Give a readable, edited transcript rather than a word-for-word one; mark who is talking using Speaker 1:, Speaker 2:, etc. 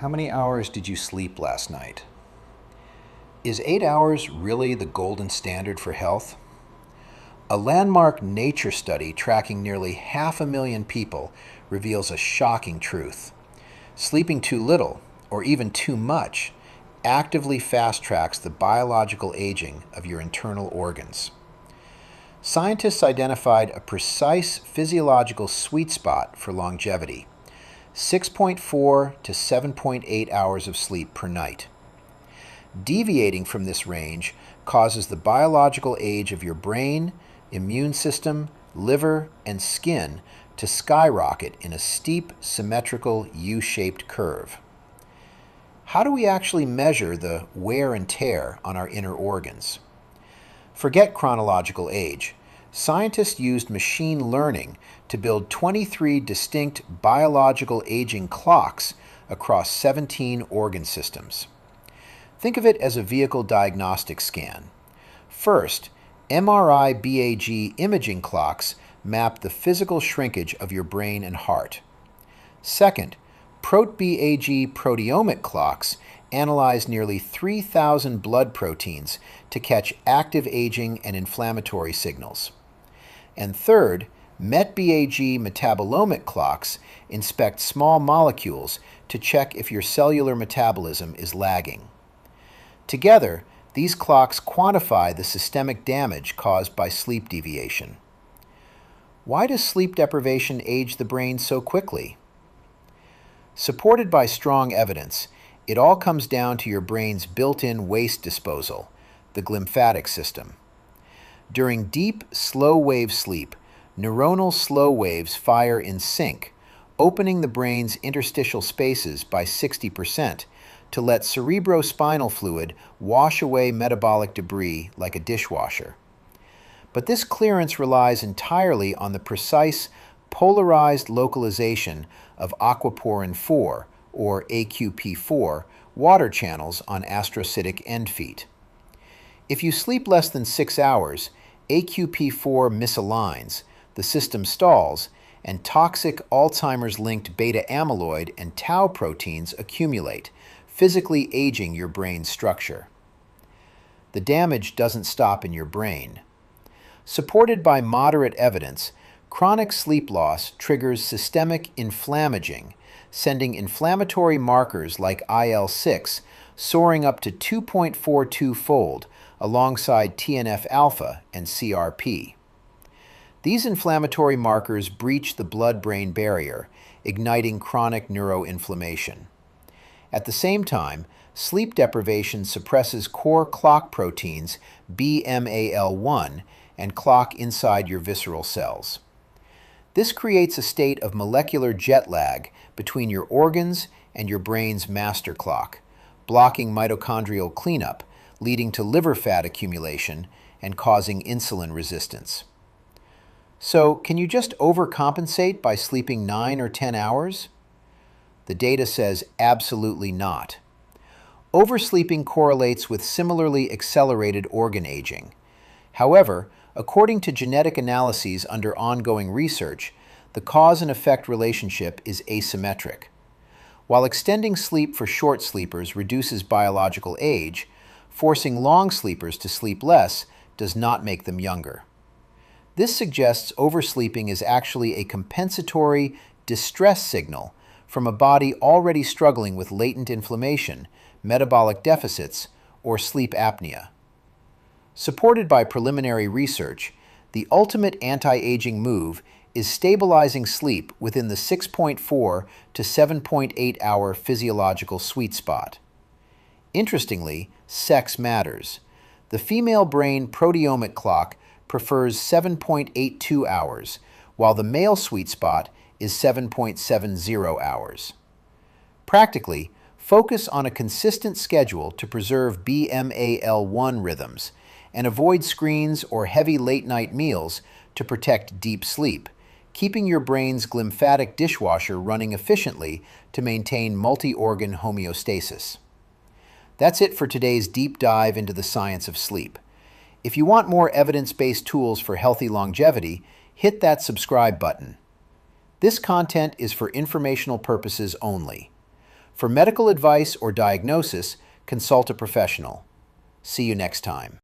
Speaker 1: How many hours did you sleep last night? Is 8 hours really the golden standard for health? A landmark Nature study tracking nearly 500,000 people reveals a shocking truth. Sleeping too little, or even too much, actively fast-tracks the biological aging of your internal organs. Scientists identified a precise physiological sweet spot for longevity: 6.4 to 7.8 hours of sleep per night. Deviating from this range causes the biological age of your brain, immune system, liver, and skin to skyrocket in a steep, symmetrical U-shaped curve. How do we actually measure the wear and tear on our inner organs? Forget chronological age. Scientists used machine learning to build 23 distinct biological aging clocks across 17 organ systems. Think of it as a vehicle diagnostic scan. First, MRI BAG imaging clocks map the physical shrinkage of your brain and heart. Second, ProtBAG proteomic clocks analyze nearly 3,000 blood proteins to catch active aging and inflammatory signals. And third, MetBAG metabolomic clocks inspect small molecules to check if your cellular metabolism is lagging. Together, these clocks quantify the systemic damage caused by sleep deviation. Why does sleep deprivation age the brain so quickly? Supported by strong evidence, it all comes down to your brain's built-in waste disposal, the glymphatic system. During deep, slow-wave sleep, neuronal slow waves fire in sync, opening the brain's interstitial spaces by 60% to let cerebrospinal fluid wash away metabolic debris like a dishwasher. But this clearance relies entirely on the precise, polarized localization of aquaporin 4, or AQP4, water channels on astrocytic end feet. If you sleep less than 6 hours, AQP4 misaligns, the system stalls, and toxic Alzheimer's-linked beta amyloid and tau proteins accumulate, physically aging your brain's structure. The damage doesn't stop in your brain. Supported by moderate evidence, chronic sleep loss triggers systemic inflammaging, sending inflammatory markers like IL-6 soaring up to 2.42-fold alongside TNF-alpha and CRP. These inflammatory markers breach the blood-brain barrier, igniting chronic neuroinflammation. At the same time, sleep deprivation suppresses core clock proteins BMAL1 and clock inside your visceral cells. This creates a state of molecular jet lag between your organs and your brain's master clock, blocking mitochondrial cleanup, leading to liver fat accumulation and causing insulin resistance. So, can you just overcompensate by sleeping 9 or 10 hours? The data says absolutely not. Oversleeping correlates with similarly accelerated organ aging. However, according to genetic analyses under ongoing research, the cause and effect relationship is asymmetric. While extending sleep for short sleepers reduces biological age, forcing long sleepers to sleep less does not make them younger. This suggests oversleeping is actually a compensatory distress signal from a body already struggling with latent inflammation, metabolic deficits, or sleep apnea. Supported by preliminary research, the ultimate anti-aging move is stabilizing sleep within the 6.4 to 7.8 hour physiological sweet spot. Interestingly, sex matters. The female brain proteomic clock prefers 7.82 hours, while the male sweet spot is 7.70 hours. Practically, focus on a consistent schedule to preserve BMAL1 rhythms and avoid screens or heavy late-night meals to protect deep sleep, keeping your brain's glymphatic dishwasher running efficiently to maintain multi-organ homeostasis. That's it for today's deep dive into the science of sleep. If you want more evidence-based tools for healthy longevity, hit that subscribe button. This content is for informational purposes only. For medical advice or diagnosis, consult a professional. See you next time.